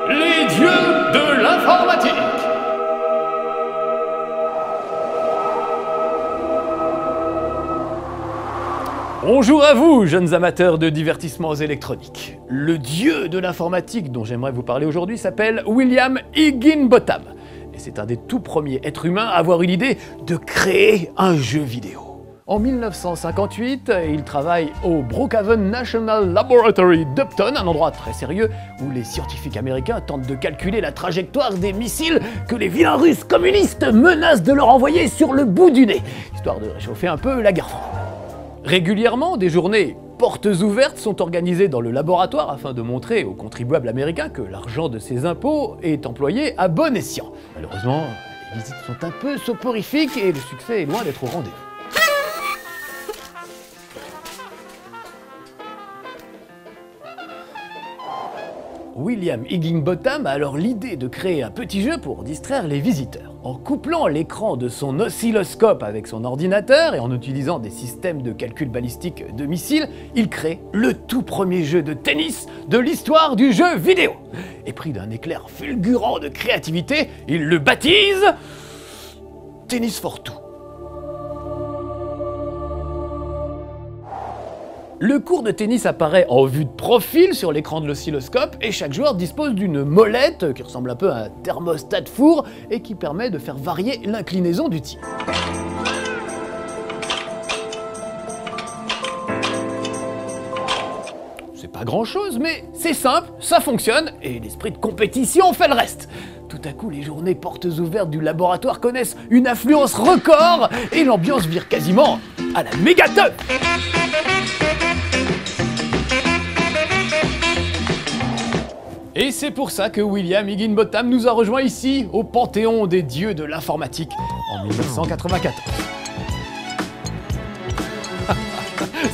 Les dieux de l'informatique. Bonjour à vous, jeunes amateurs de divertissements électroniques. Le dieu de l'informatique dont j'aimerais vous parler aujourd'hui s'appelle William Higginbotham. Et c'est un des tout premiers êtres humains à avoir eu l'idée de créer un jeu vidéo. En 1958, il travaille au Brookhaven National Laboratory d'Upton, un endroit très sérieux où les scientifiques américains tentent de calculer la trajectoire des missiles que les vilains Russes communistes menacent de leur envoyer sur le bout du nez, histoire de réchauffer un peu la guerre froide. Régulièrement, des journées portes ouvertes sont organisées dans le laboratoire afin de montrer aux contribuables américains que l'argent de ses impôts est employé à bon escient. Malheureusement, les visites sont un peu soporifiques et le succès est loin d'être au rendez-vous. William Higginbotham a alors l'idée de créer un petit jeu pour distraire les visiteurs. En couplant l'écran de son oscilloscope avec son ordinateur et en utilisant des systèmes de calcul balistique de missiles, il crée le tout premier jeu de tennis de l'histoire du jeu vidéo. Et pris d'un éclair fulgurant de créativité, il le baptise Tennis for Two. Le cours de tennis apparaît en vue de profil sur l'écran de l'oscilloscope et chaque joueur dispose d'une molette qui ressemble un peu à un thermostat de four et qui permet de faire varier l'inclinaison du tir. C'est pas grand chose, mais c'est simple, ça fonctionne et l'esprit de compétition fait le reste. Tout à coup, les journées portes ouvertes du laboratoire connaissent une affluence record et l'ambiance vire quasiment à la méga teuf. Et c'est pour ça que William Higginbotham nous a rejoints ici, au panthéon des dieux de l'informatique, en 1994.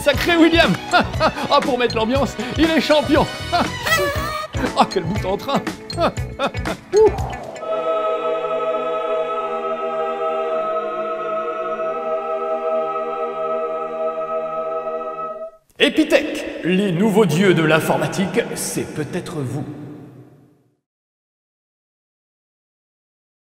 Sacré William. Ah, pour mettre l'ambiance, il est champion. Ah, quel bout en train. Epitech, les nouveaux dieux de l'informatique, c'est peut-être vous.